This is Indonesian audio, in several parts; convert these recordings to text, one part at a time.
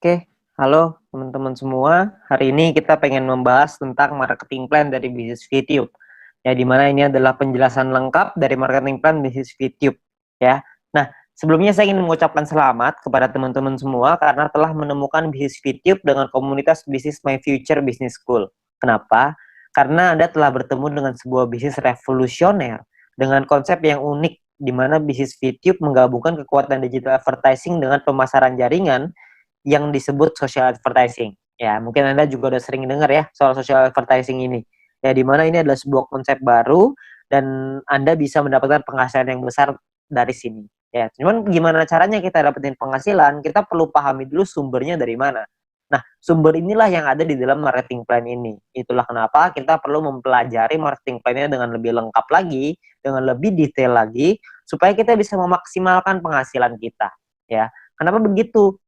Oke, halo teman-teman semua. Hari ini kita pengen membahas tentang marketing plan dari bisnis YouTube. Ya, di mana ini adalah penjelasan lengkap dari marketing plan bisnis YouTube. Ya. Nah, sebelumnya saya ingin mengucapkan selamat kepada teman-teman semua karena telah menemukan bisnis YouTube dengan komunitas bisnis My Future Business School. Kenapa? Karena Anda telah bertemu dengan sebuah bisnis revolusioner dengan konsep yang unik di mana bisnis YouTube menggabungkan kekuatan digital advertising dengan pemasaran jaringan yang disebut social advertising. Ya, mungkin Anda juga udah sering dengar ya soal social advertising ini. Ya, di mana ini adalah sebuah konsep baru dan Anda bisa mendapatkan penghasilan yang besar dari sini. Ya, cuman gimana caranya kita dapetin penghasilan? Kita perlu pahami dulu sumbernya dari mana. Nah, sumber inilah yang ada di dalam marketing plan ini. Itulah kenapa kita perlu mempelajari marketing plan-nya dengan lebih lengkap lagi, dengan lebih detail lagi, supaya kita bisa memaksimalkan penghasilan kita. Ya, kenapa begitu?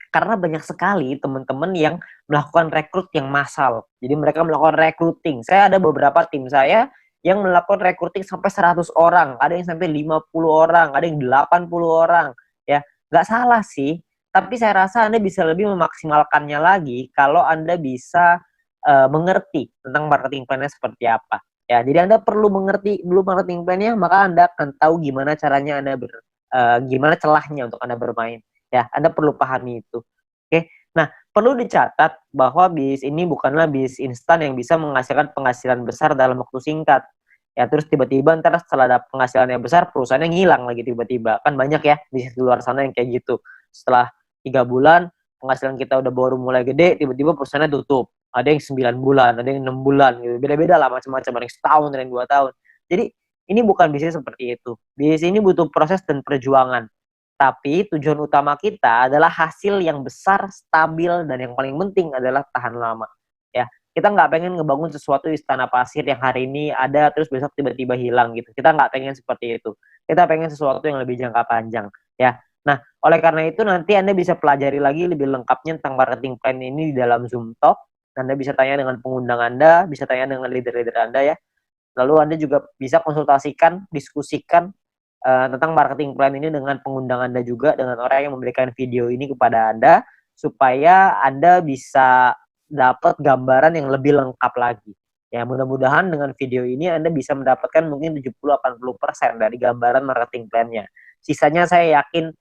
Karena banyak sekali teman-teman yang melakukan rekrut yang massal. Jadi mereka melakukan recruiting. Saya ada beberapa tim saya yang melakukan recruiting sampai 100 orang, ada yang sampai 50 orang, ada yang 80 orang, ya. Nggak salah sih, tapi saya rasa Anda bisa lebih memaksimalkannya lagi kalau Anda bisa mengerti tentang marketing plan-nya seperti apa. Ya, jadi Anda perlu mengerti dulu marketing plan-nya, maka Anda akan tahu gimana caranya gimana celahnya untuk Anda bermain. Ya, Anda perlu pahami itu. Oke. Nah, perlu dicatat bahwa bisnis ini bukanlah bisnis instan yang bisa menghasilkan penghasilan besar dalam waktu singkat. Ya, terus tiba-tiba ntar setelah ada penghasilan yang besar, perusahaannya ngilang lagi tiba-tiba. Kan banyak ya bisnis di luar sana yang kayak gitu. Setelah 3 bulan, penghasilan kita udah baru mulai gede, tiba-tiba perusahaannya tutup. Ada yang 9 bulan, ada yang 6 bulan gitu. Beda-beda lah macam-macam, ada yang setahun, ada yang 2 tahun. Jadi, ini bukan bisnis seperti itu. Bisnis ini butuh proses dan perjuangan. Tapi tujuan utama kita adalah hasil yang besar, stabil, dan yang paling penting adalah tahan lama. Ya, kita nggak pengen ngebangun sesuatu istana pasir yang hari ini ada terus besok tiba-tiba hilang gitu. Kita nggak pengen seperti itu. Kita pengen sesuatu yang lebih jangka panjang. Ya, nah oleh karena itu nanti Anda bisa pelajari lagi lebih lengkapnya tentang marketing plan ini di dalam Zoom Talk. Anda bisa tanya dengan pengundang Anda, bisa tanya dengan leader-leader Anda ya. Lalu Anda juga bisa konsultasikan, diskusikan tentang marketing plan ini dengan pengundang Anda juga, dengan orang yang memberikan video ini kepada Anda, supaya Anda bisa dapat gambaran yang lebih lengkap lagi. Ya, mudah-mudahan dengan video ini Anda bisa mendapatkan mungkin 70-80% dari gambaran marketing plan-nya. Sisanya saya yakin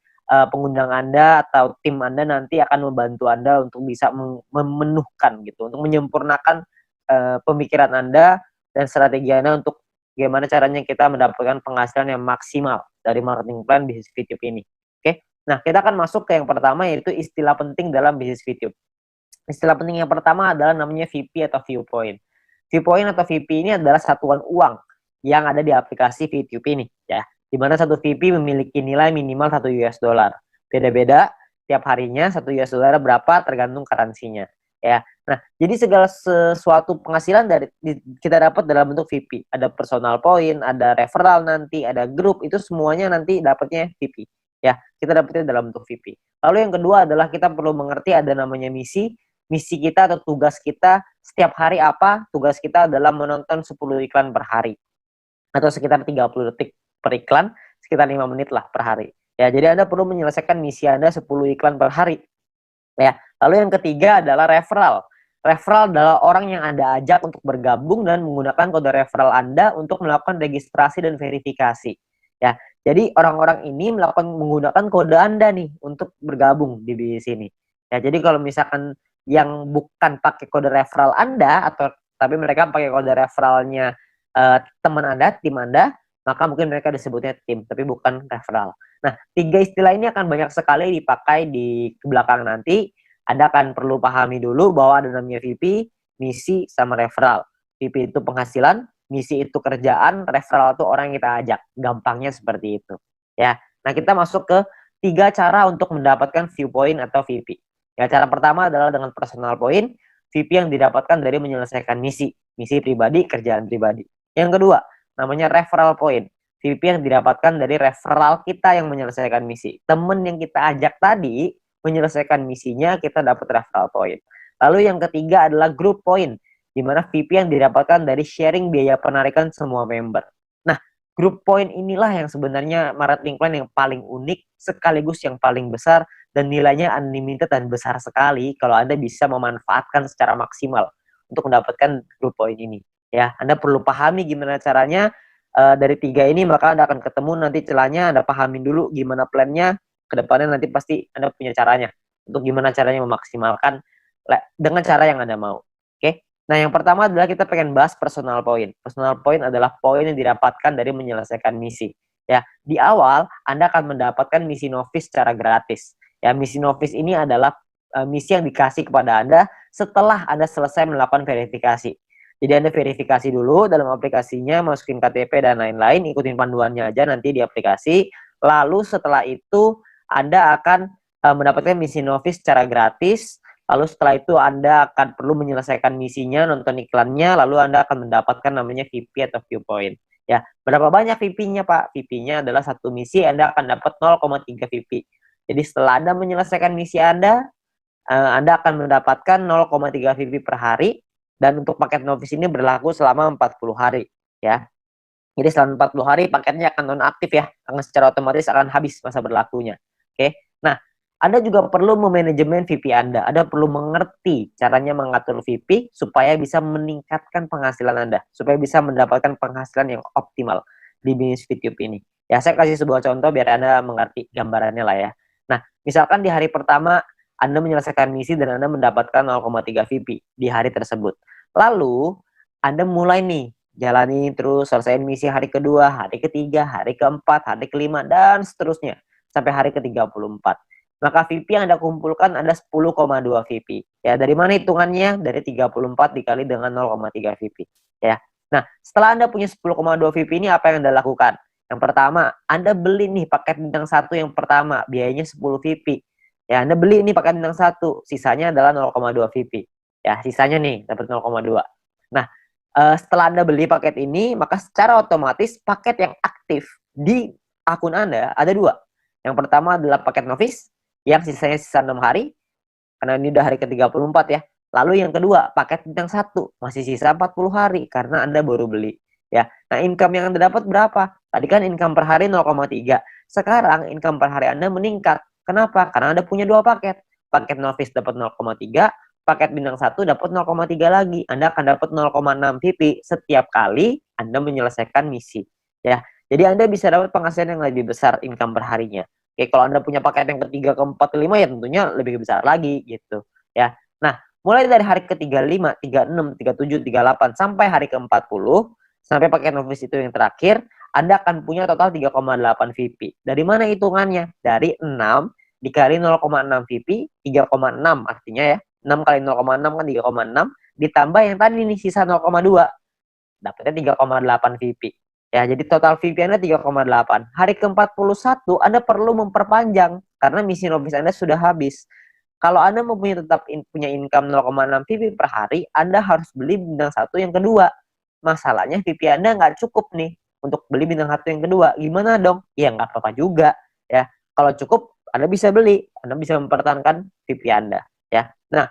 pengundang Anda atau tim Anda nanti akan membantu Anda untuk bisa memenuhkan gitu, untuk menyempurnakan pemikiran Anda dan strategi Anda untuk gimana caranya kita mendapatkan penghasilan yang maksimal dari marketing plan bisnis YouTube ini. Oke. Nah, kita akan masuk ke yang pertama yaitu istilah penting dalam bisnis YouTube. Istilah penting yang pertama adalah namanya VP atau viewpoint. Viewpoint atau VP ini adalah satuan uang yang ada di aplikasi YouTube ini ya. Di mana satu VP memiliki nilai minimal 1 US dollar. Beda-beda tiap harinya 1 US dollar berapa tergantung currency-nya ya. Nah, jadi segala sesuatu penghasilan dari kita dapat dalam bentuk VP. Ada personal point, ada referral nanti, ada grup, itu semuanya nanti dapatnya VP. Ya, kita dapatnya dalam bentuk VP. Lalu yang kedua adalah kita perlu mengerti ada namanya misi. Misi kita atau tugas kita setiap hari apa? Tugas kita adalah menonton 10 iklan per hari. Atau sekitar 30 detik per iklan, sekitar 5 menit lah per hari. Ya, jadi Anda perlu menyelesaikan misi Anda 10 iklan per hari. Ya, lalu yang ketiga adalah referral. Referral adalah orang yang Anda ajak untuk bergabung dan menggunakan kode referral Anda untuk melakukan registrasi dan verifikasi. Ya, jadi orang-orang ini menggunakan kode Anda nih untuk bergabung di sini. Ya, jadi kalau misalkan yang bukan pakai kode referral Anda atau tapi mereka pakai kode referralnya teman Anda, tim Anda, maka mungkin mereka disebutnya tim, tapi bukan referral. Nah, 3 istilah ini akan banyak sekali dipakai di belakang nanti. Anda akan perlu pahami dulu bahwa ada namanya VP, misi, sama referral. VP itu penghasilan, misi itu kerjaan, referral itu orang yang kita ajak. Gampangnya seperti itu. Ya. Nah, kita masuk ke 3 cara untuk mendapatkan viewpoint atau VP. Ya, cara pertama adalah dengan personal point, VP yang didapatkan dari menyelesaikan misi pribadi, kerjaan pribadi. Yang kedua, namanya referral point. VP yang didapatkan dari referral kita yang menyelesaikan misi. Temen yang kita ajak tadi menyelesaikan misinya, kita dapat referral point. Lalu yang ketiga adalah group point, di mana VP yang didapatkan dari sharing biaya penarikan semua member. Nah, group point inilah yang sebenarnya marketing plan yang paling unik, sekaligus yang paling besar, dan nilainya unlimited dan besar sekali kalau Anda bisa memanfaatkan secara maksimal untuk mendapatkan grup poin ini. Ya, Anda perlu pahami gimana caranya dari 3 ini, maka Anda akan ketemu nanti celahnya, Anda pahamin dulu gimana plannya, kedepannya nanti pasti Anda punya caranya untuk gimana caranya memaksimalkan dengan cara yang Anda mau. Oke. Nah, yang pertama adalah kita pengen bahas personal point. Personal point adalah poin yang didapatkan dari menyelesaikan misi. Ya, di awal Anda akan mendapatkan misi novice secara gratis. Ya, misi novice ini adalah misi yang dikasih kepada Anda setelah Anda selesai melakukan verifikasi. Jadi Anda verifikasi dulu dalam aplikasinya, masukin KTP dan lain-lain, ikutin panduannya aja nanti di aplikasi. Lalu setelah itu Anda akan mendapatkan misi novice secara gratis. Lalu setelah itu Anda akan perlu menyelesaikan misinya, nonton iklannya, lalu Anda akan mendapatkan namanya VP atau viewpoint. Ya, berapa banyak VP-nya, Pak? VP-nya adalah satu misi Anda akan dapat 0,3 VP. Jadi setelah Anda menyelesaikan misi Anda akan mendapatkan 0,3 VP per hari, dan untuk paket novice ini berlaku selama 40 hari. Ya. Jadi selama 40 hari paketnya akan nonaktif ya, karena secara otomatis akan habis masa berlakunya. Oke. Nah, Anda juga perlu memanajemen VP Anda. Anda perlu mengerti caranya mengatur VP supaya bisa meningkatkan penghasilan Anda, supaya bisa mendapatkan penghasilan yang optimal di bisnis YouTube ini. Ya, saya kasih sebuah contoh biar Anda mengerti gambarannya lah ya. Nah, misalkan di hari pertama Anda menyelesaikan misi dan Anda mendapatkan 0,3 VP di hari tersebut. Lalu, Anda mulai nih jalani terus, selesaiin misi hari kedua, hari ketiga, hari keempat, hari kelima, dan seterusnya sampai hari ke-34. Maka VP yang Anda kumpulkan ada 10,2 VP. Ya, dari mana hitungannya? Dari 34 dikali dengan 0,3 VP. Ya. Nah, setelah Anda punya 10,2 VP ini, apa yang Anda lakukan? Yang pertama, Anda beli nih paket bintang 1 yang pertama, biayanya 10 VP. Ya, Anda beli ini paket bintang 1, sisanya adalah 0,2 VP. Ya, sisanya nih dapat 0,2. Nah, setelah Anda beli paket ini, maka secara otomatis paket yang aktif di akun Anda ada 2. Yang pertama adalah paket novice, yang sisanya sisa 6 hari, karena ini udah hari ke-34 ya. Lalu yang kedua, paket bintang 1, masih sisa 40 hari, karena Anda baru beli. Ya, nah income yang Anda dapat berapa? Tadi kan income per hari 0,3. Sekarang income per hari Anda meningkat. Kenapa? Karena Anda punya 2 paket. Paket novice dapat 0,3, paket bintang 1 dapat 0,3 lagi. Anda akan dapat 0,6 VP setiap kali Anda menyelesaikan misi. Ya, jadi Anda bisa dapat penghasilan yang lebih besar income per harinya. Oke, kalau Anda punya paket yang ketiga, keempat, kelima ya tentunya lebih besar lagi gitu. Ya. Nah, mulai dari hari ke-35, 36, 37, 38 sampai hari ke-40, sampai paket novice itu yang terakhir, Anda akan punya total 3,8 VP. Dari mana hitungannya? Dari 6 dikali 0,6 VP, 3,6 artinya ya. 6 kali 0,6 kan 3,6, ditambah yang tadi nih sisa 0,2. Dapatnya 3,8 VP. Ya, jadi total VP Anda 3,8. Hari ke-41 Anda perlu memperpanjang karena misi novice Anda sudah habis. Kalau Anda mau punya income 0,6 VP per hari, Anda harus beli bintang 1 yang kedua. Masalahnya VP Anda nggak cukup nih untuk beli bintang 1 yang kedua. Gimana dong? Ya nggak apa-apa juga. Ya, kalau cukup Anda bisa beli. Anda bisa mempertahankan VP Anda. Ya, nah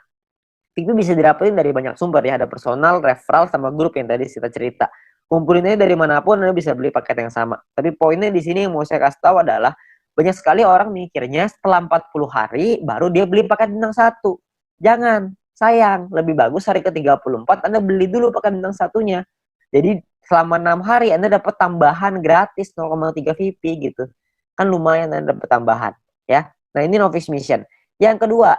itu bisa didapetin dari banyak sumber ya, ada personal, referral, sama grup yang tadi kita cerita. Kumpulinnya dari manapun Anda bisa beli paket yang sama. Tapi poinnya di sini yang mau saya kasih tahu adalah banyak sekali orang mikirnya setelah 40 hari baru dia beli paket bintang 1. Jangan, sayang, lebih bagus hari ke-34 Anda beli dulu paket bintang 1-nya. Jadi selama 6 hari Anda dapat tambahan gratis 0,3 VP gitu. Kan lumayan Anda dapat tambahan ya. Nah, ini novice mission. Yang kedua,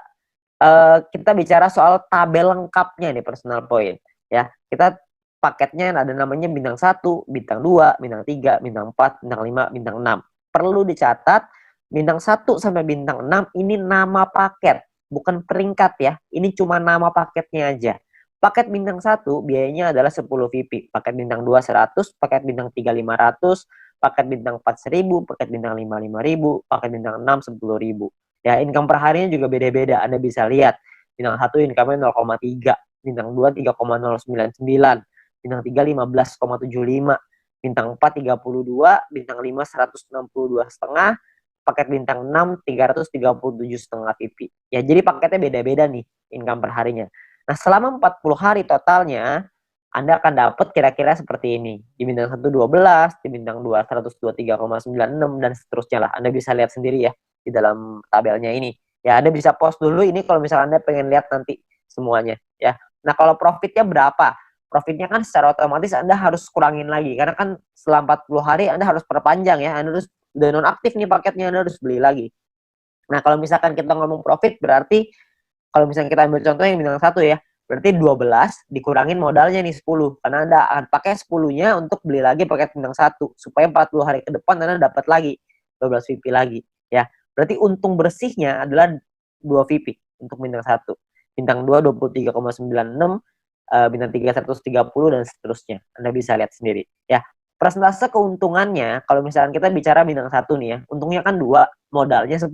kita bicara soal tabel lengkapnya nih personal point ya. Kita paketnya ada namanya bintang 1, bintang 2, bintang 3, bintang 4, bintang 5, bintang 6. Perlu dicatat bintang 1 sampai bintang 6 ini nama paket, bukan peringkat ya. Ini cuma nama paketnya aja. Paket bintang 1 biayanya adalah 10 VP, paket bintang 2 100, paket bintang 3 500, paket bintang 4 1000, paket bintang 5 5000, paket bintang 6 10.000. Ya, income per harinya juga beda-beda. Anda bisa lihat. Bintang 1 income-nya 0,3, bintang 2 3,099, bintang 3 15,75, bintang 4 32, bintang 5 162,5, paket bintang 6 337,5 VP. Ya, jadi paketnya beda-beda nih income per harinya. Nah, selama 40 hari totalnya Anda akan dapat kira-kira seperti ini. Di bintang 1 12, di bintang 2 123,96 dan seterusnya lah. Anda bisa lihat sendiri ya di dalam tabelnya ini. Ya, Anda bisa pause dulu ini kalau misalnya Anda pengen lihat nanti semuanya ya. Nah, kalau profitnya berapa? Profitnya kan secara otomatis Anda harus kurangin lagi karena kan setelah 40 hari Anda harus perpanjang ya. Anda harus udah nonaktif nih paketnya, Anda harus beli lagi. Nah, kalau misalkan kita ngomong profit berarti kalau misalnya kita ambil contoh yang bintang 1 ya, berarti 12 dikurangin modalnya nih 10. Karena Anda akan pakai 10-nya untuk beli lagi paket bintang 1 supaya 40 hari ke depan Anda dapat lagi 12 VP lagi ya. Berarti untung bersihnya adalah 2 VP untuk bintang 1. Bintang 2 23,96, bintang 3 130 dan seterusnya. Anda bisa lihat sendiri ya. Persentase keuntungannya kalau misalkan kita bicara bintang 1 nih ya, untungnya kan 2, modalnya 10.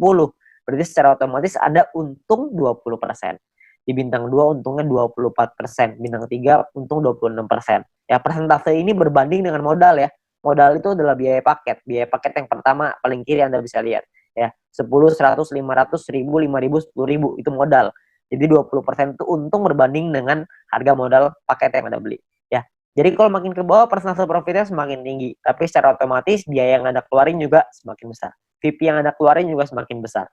Berarti secara otomatis ada untung 20%. Di bintang 2 untungnya 24%, bintang 3 untung 26%. Ya, persentase ini berbanding dengan modal ya. Modal itu adalah biaya paket. Biaya paket yang pertama paling kiri Anda bisa lihat ya. 10, 100, 500, 1000, 5000, 10.000 itu modal. Jadi 20% itu untung berbanding dengan harga modal paket yang Anda beli ya. Jadi kalau makin ke bawah persentase profitnya semakin tinggi, tapi secara otomatis biaya yang Anda keluarin juga semakin besar. VP yang Anda keluarin juga semakin besar.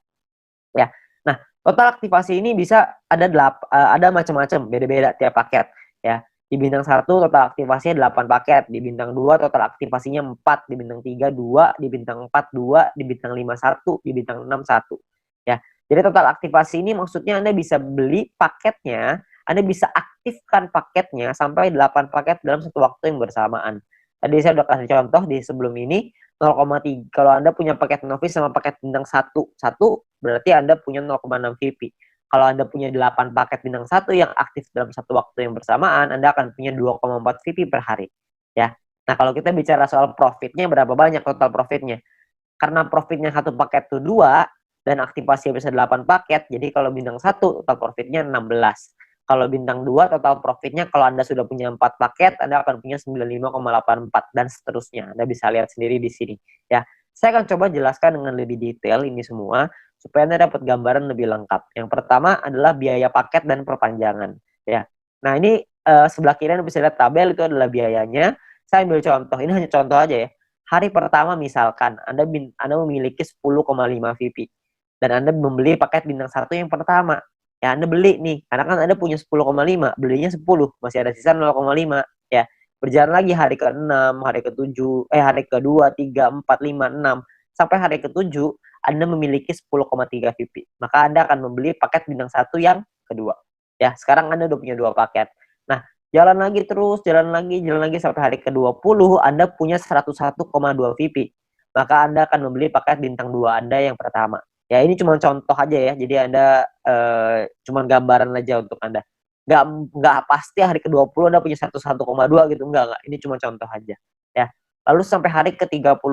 Ya. Nah, total aktivasi ini bisa ada macam-macam, beda-beda tiap paket ya. Di bintang 1 total aktivasinya 8 paket, di bintang 2 total aktivasinya 4, di bintang 3 2, di bintang 4 2, di bintang 5 1, di bintang 6 1. Ya. Jadi total aktivasi ini maksudnya Anda bisa beli paketnya, Anda bisa aktifkan paketnya sampai 8 paket dalam satu waktu yang bersamaan. Tadi saya udah kasih contoh di sebelum ini 0,3. Kalau Anda punya paket novice sama paket bintang 1, berarti Anda punya 0,6 VP. Kalau Anda punya 8 paket bintang 1 yang aktif dalam satu waktu yang bersamaan, Anda akan punya 2,4 VP per hari. Ya. Nah, kalau kita bicara soal profitnya, berapa banyak total profitnya? Karena profitnya satu paket itu 2, dan aktivasi bisa 8 paket, jadi kalau bintang 1 total profitnya 16. Kalau bintang 2 total profitnya kalau Anda sudah punya 4 paket, Anda akan punya 95,84 dan seterusnya. Anda bisa lihat sendiri di sini ya. Saya akan coba jelaskan dengan lebih detail ini semua supaya Anda dapat gambaran lebih lengkap. Yang pertama adalah biaya paket dan perpanjangan ya. Nah, ini sebelah kiri Anda bisa lihat tabel itu adalah biayanya. Saya ambil contoh, ini hanya contoh aja ya. Hari pertama misalkan Anda memiliki 10,5 VP dan Anda membeli paket bintang 1 yang pertama. Ya, Anda beli nih, karena kan Anda punya 10,5, belinya 10, masih ada sisa 0,5 ya. Berjalan lagi hari ke-6, hari ke-7, hari ke-2, 3, 4, 5, 6 sampai hari ke-7 Anda memiliki 10,3 VP. Maka Anda akan membeli paket bintang 1 yang kedua. Ya, sekarang Anda udah punya 2 paket. Nah, jalan lagi terus, jalan lagi sampai hari ke-20 Anda punya 101,2 VP. Maka Anda akan membeli paket bintang 2 Anda yang pertama. Ya, ini cuma contoh aja ya. Jadi Anda cuma gambaran aja untuk Anda. Nggak pasti hari ke-20 Anda punya 101,2 gitu. Enggak. Ini cuma contoh aja. Ya. Lalu sampai hari ke-38,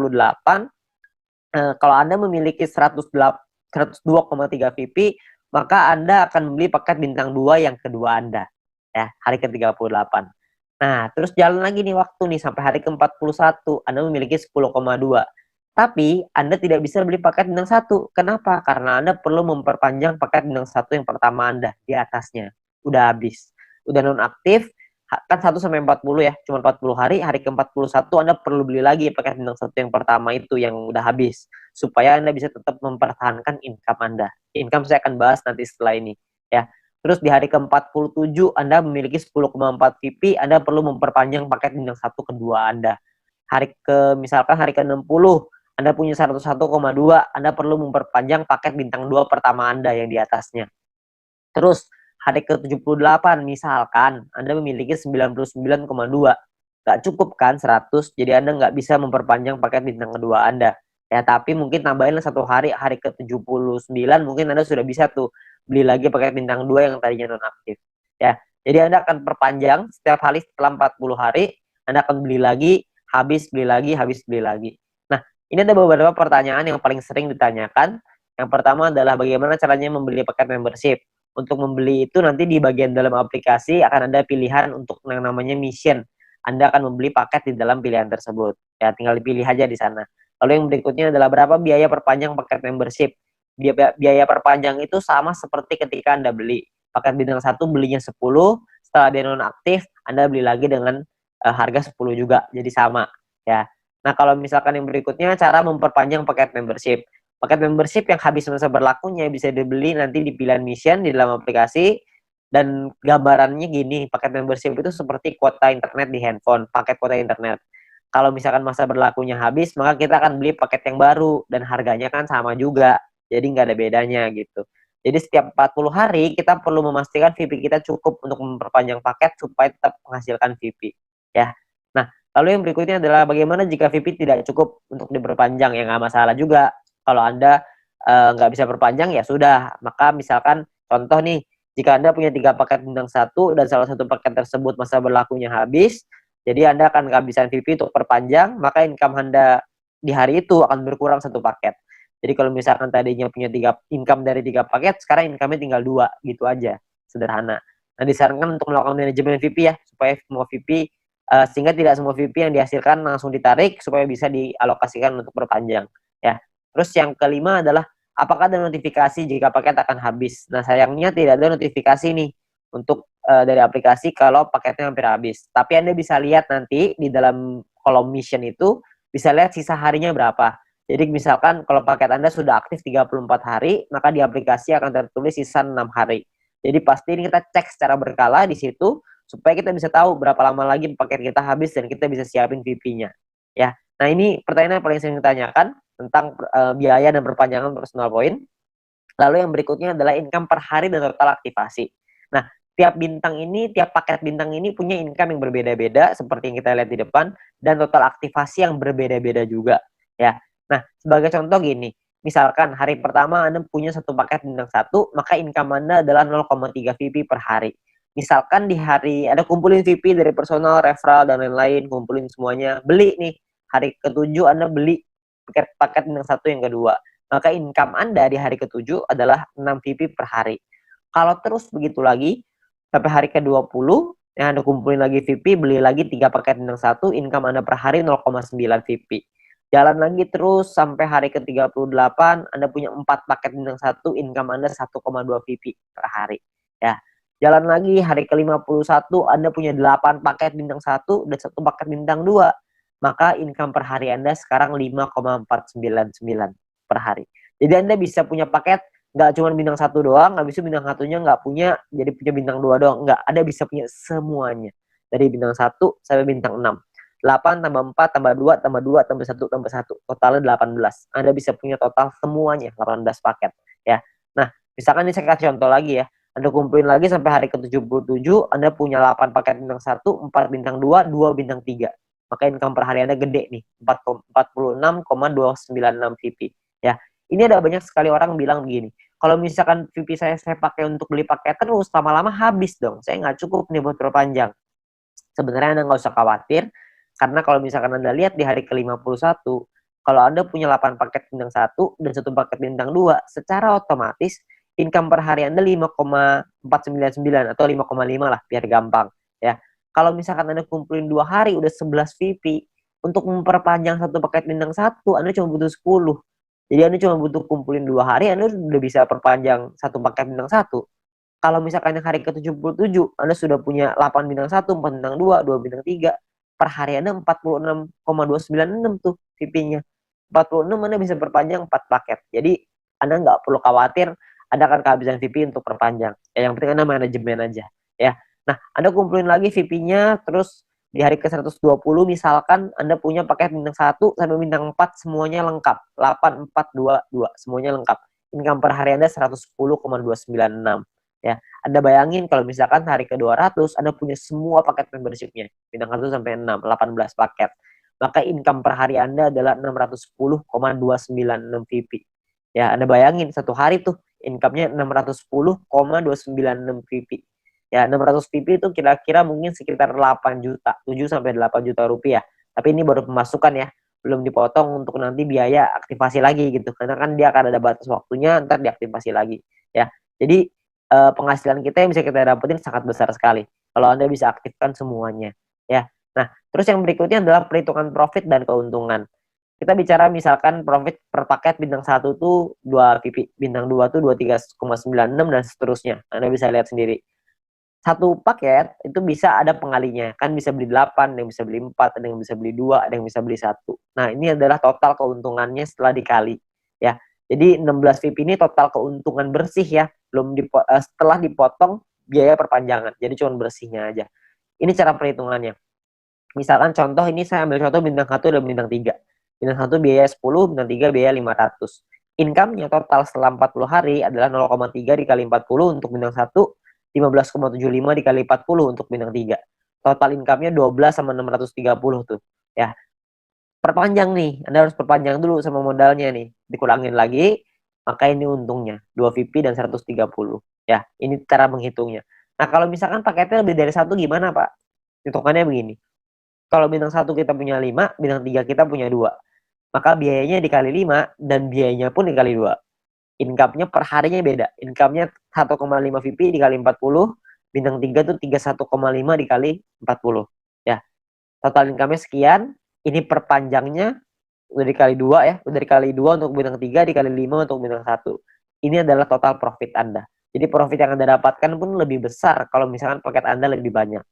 kalau Anda memiliki 102,3 VP, maka Anda akan membeli paket bintang 2 yang kedua Anda. Ya, hari ke-38. Nah, terus jalan lagi nih waktu nih sampai hari ke-41, Anda memiliki 10,2. Tapi Anda tidak bisa beli paket bintang 1. Kenapa? Karena Anda perlu memperpanjang paket bintang 1 yang pertama Anda di atasnya. Udah habis. Udah nonaktif, kan 1 sampai 40 ya, cuma 40 hari, hari ke-41 Anda perlu beli lagi paket bintang 1 yang pertama itu yang udah habis. Supaya Anda bisa tetap mempertahankan income Anda. Income saya akan bahas nanti setelah ini. Ya. Terus di hari ke-47 Anda memiliki 10,4 VP, Anda perlu memperpanjang paket bintang 1 kedua Anda. Misalkan hari ke-60 Anda punya 101,2, Anda perlu memperpanjang paket bintang 2 pertama Anda yang di atasnya. Terus hari ke-78 misalkan Anda memiliki 99,2. Nggak cukup kan 100, jadi Anda nggak bisa memperpanjang paket bintang kedua Anda. Ya, tapi mungkin tambahin satu hari, hari ke-79 mungkin Anda sudah bisa tuh beli lagi paket bintang 2 yang tadinya nonaktif. Ya, jadi Anda akan perpanjang setiap hari setelah 40 hari, Anda akan beli lagi, habis beli lagi, habis beli lagi. Nah, ini ada beberapa pertanyaan yang paling sering ditanyakan. Yang pertama adalah bagaimana caranya membeli paket membership. Untuk membeli itu nanti di bagian dalam aplikasi akan ada pilihan untuk yang namanya mission. Anda akan membeli paket di dalam pilihan tersebut. Ya, tinggal dipilih aja di sana. Lalu yang berikutnya adalah berapa biaya perpanjang paket membership. Biaya perpanjang itu sama seperti ketika Anda beli. Paket bintang 1 belinya 10, setelah dia nonaktif, Anda beli lagi dengan harga 10 juga. Jadi sama. Ya. Nah, kalau misalkan yang berikutnya cara memperpanjang paket membership. Paket membership yang habis masa berlakunya bisa dibeli nanti di pilihan mission di dalam aplikasi, dan gambarannya gini, paket membership itu seperti kuota internet di handphone, paket kuota internet. Kalau misalkan masa berlakunya habis, maka kita akan beli paket yang baru dan harganya kan sama juga. Jadi nggak ada bedanya gitu. Jadi setiap 40 hari kita perlu memastikan VP kita cukup untuk memperpanjang paket supaya tetap menghasilkan VP. Ya. Nah, lalu yang berikutnya adalah bagaimana jika VP tidak cukup untuk diperpanjang, ya nggak masalah juga. Kalau Anda nggak bisa perpanjang ya sudah. Maka misalkan contoh nih, jika Anda punya 3 paket bintang 1 dan salah satu paket tersebut masa berlakunya habis, jadi Anda akan kehabisan VP untuk perpanjang, maka income Anda di hari itu akan berkurang 1 paket. Jadi kalau misalkan tadinya punya 3 income dari 3 paket, sekarang income-nya tinggal 2, gitu aja. Sederhana. Nah, disarankan untuk melakukan manajemen VP ya, supaya semua VP sehingga tidak semua VP yang dihasilkan langsung ditarik supaya bisa dialokasikan untuk perpanjang ya. Terus yang kelima adalah apakah ada notifikasi jika paket akan habis. Nah, sayangnya tidak ada notifikasi nih untuk dari aplikasi kalau paketnya hampir habis. Tapi Anda bisa lihat nanti di dalam kolom mission itu bisa lihat sisa harinya berapa. Jadi misalkan kalau paket Anda sudah aktif 34 hari, maka di aplikasi akan tertulis sisa 6 hari. Jadi pasti ini kita cek secara berkala di situ supaya kita bisa tahu berapa lama lagi paket kita habis dan kita bisa siapin VP-nya. Ya. Nah, ini pertanyaan yang paling sering ditanyakan tentang biaya dan perpanjangan personal point. Lalu yang berikutnya adalah income per hari dan total aktivasi. Nah, tiap paket bintang ini punya income yang berbeda-beda seperti yang kita lihat di depan dan total aktivasi yang berbeda-beda juga, ya. Nah, sebagai contoh gini, misalkan hari pertama Anda punya 1 paket bintang 1, maka income Anda adalah 0,3 VP per hari. Misalkan di hari Anda kumpulin VP dari personal, referral dan lain-lain, kumpulin semuanya, beli nih. Hari ke-7 Anda beli paket bintang 1 yang kedua, maka income Anda di hari ke-7 adalah 6 VP per hari. Kalau terus begitu lagi, sampai hari ke-20, yang Anda kumpulin lagi VP, beli lagi 3 paket bintang 1, income Anda per hari 0,9 VP. Jalan lagi terus sampai hari ke-38, Anda punya 4 paket bintang 1, income Anda 1,2 VP per hari. Ya. Jalan lagi hari ke-51, Anda punya 8 paket bintang 1 dan 1 paket bintang 2. Maka income per hari Anda sekarang 5,499 per hari. Jadi Anda bisa punya paket nggak cuma bintang 1 doang, habis itu bintang 1-nya nggak punya, jadi punya bintang 2 doang. Nggak, Anda bisa punya semuanya. Dari bintang 1 sampai bintang 6. 8 tambah 4 tambah 2 tambah 2 tambah 1 tambah 1. Totalnya 18. Anda bisa punya total semuanya 18 paket. Ya. Nah, misalkan ini saya kasih contoh lagi ya. Anda kumpulin lagi sampai hari ke-77, Anda punya 8 paket bintang 1, 4 bintang 2, 2 bintang 3. Maka income per hari Anda gede nih, 46,296 VP. Ya, ini ada banyak sekali orang bilang begini, kalau misalkan VP saya pakai untuk beli paket terus, lama-lama habis dong, saya nggak cukup nih buat perpanjang. Sebenarnya Anda nggak usah khawatir, karena kalau misalkan Anda lihat di hari ke-51, kalau Anda punya 8 paket bintang 1 dan 1 paket bintang 2, secara otomatis income per hari Anda 5,499 atau 5,5 lah biar gampang ya. Kalau misalkan Anda kumpulin 2 hari udah 11 VP, untuk memperpanjang 1 paket bintang 1 Anda cuma butuh 10. Jadi Anda cuma butuh kumpulin 2 hari Anda udah bisa perpanjang 1 paket bintang 1. Kalau misalkan yang hari ke-77 Anda sudah punya 8 bintang 1, 4 bintang 2, 2 bintang 3, per hari Anda 46,296 tuh VP-nya. 46 Anda bisa perpanjang 4 paket. Jadi Anda nggak perlu khawatir Anda akan kehabisan VP untuk perpanjang. Ya, yang penting Anda manajemen aja ya. Nah, Anda kumpulin lagi VP-nya, terus di hari ke-120 misalkan Anda punya paket bintang 1 sampai bintang 4 semuanya lengkap. 8, 4, 2, 2 semuanya lengkap. Income per hari Anda 110,296 ya. Anda bayangin kalau misalkan hari ke-200 Anda punya semua paket membership-nya, bintang 1 sampai 6, 18 paket. Maka income per hari Anda adalah 610,296 VP. Ya, Anda bayangin satu hari tuh income-nya 610,296 VP. Ya, 600 VP itu kira-kira mungkin sekitar 8 juta, 7 sampai 8 juta rupiah. Tapi ini baru pemasukan ya, belum dipotong untuk nanti biaya aktivasi lagi gitu. Karena kan dia akan ada batas waktunya, ntar diaktifasi lagi. Ya, jadi penghasilan kita yang bisa kita dapetin sangat besar sekali kalau Anda bisa aktifkan semuanya ya. Nah, terus yang berikutnya adalah perhitungan profit dan keuntungan. Kita bicara misalkan profit per paket bintang 1 tuh 2 VP, bintang 2 tuh 23,96 dan seterusnya. Anda bisa lihat sendiri. Satu paket itu bisa ada pengalinya. Kan bisa beli 8, ada yang bisa beli 4, ada yang bisa beli 2, ada yang bisa beli 1. Nah, ini adalah total keuntungannya setelah dikali ya. Jadi 16 VIP ini total keuntungan bersih ya, belum setelah dipotong biaya perpanjangan. Jadi cuma bersihnya aja. Ini cara perhitungannya. Misalkan contoh ini saya ambil contoh bintang 1 dan bintang 3. Bintang 1 biaya 10, bintang 3 biaya 500. Income-nya total setelah 40 hari adalah 0,3 dikali 40 untuk bintang 1, 15,75 dikali 40 untuk bintang 3. Total income-nya 12 sama 630 tuh. Ya, perpanjang nih, Anda harus perpanjang dulu sama modalnya nih, dikurangin lagi, maka ini untungnya 2 VP dan 130 ya. Ini cara menghitungnya. Nah, kalau misalkan paketnya lebih dari satu gimana, Pak? Hitungannya begini. Kalau bintang 1 kita punya 5, bintang 3 kita punya 2. Maka biayanya dikali 5 dan biayanya pun dikali 2. Income-nya per harinya beda. Income-nya 1,5 VP dikali 40, bintang 3 tuh 31,5 dikali 40 ya. Total income-nya sekian, ini perpanjangnya udah dikali 2 ya, udah dikali 2 untuk bintang 3, dikali 5 untuk bintang 1. Ini adalah total profit Anda. Jadi profit yang Anda dapatkan pun lebih besar kalau misalkan paket Anda lebih banyak.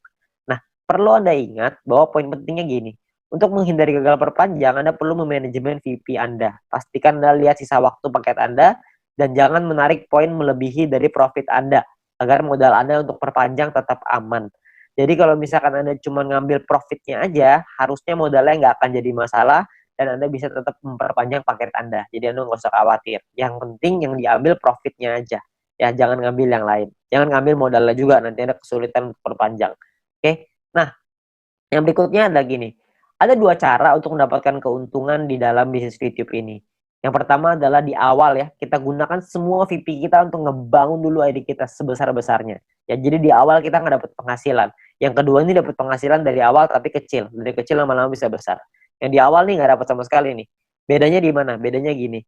Nah, perlu Anda ingat bahwa poin pentingnya gini. Untuk menghindari gagal perpanjang, Anda perlu memanajemen VP Anda. Pastikan Anda lihat sisa waktu paket Anda dan jangan menarik poin melebihi dari profit Anda agar modal Anda untuk perpanjang tetap aman. Jadi kalau misalkan Anda cuma ngambil profitnya aja, harusnya modalnya nggak akan jadi masalah dan Anda bisa tetap memperpanjang paket Anda. Jadi Anda nggak usah khawatir. Yang penting yang diambil profitnya aja. Ya, jangan ngambil yang lain. Jangan ngambil modalnya juga, nanti Anda kesulitan untuk perpanjang. Oke? Nah, yang berikutnya adalah gini. Ada dua cara untuk mendapatkan keuntungan di dalam bisnis YouTube ini. Yang pertama adalah di awal ya, kita gunakan semua VP kita untuk ngebangun dulu ID kita sebesar-besarnya. Ya, jadi di awal kita nggak dapat penghasilan. Yang kedua ini dapat penghasilan dari awal tapi kecil. Dari kecil lama-lama bisa besar. Yang di awal nih nggak dapat sama sekali nih. Bedanya di mana? Bedanya gini.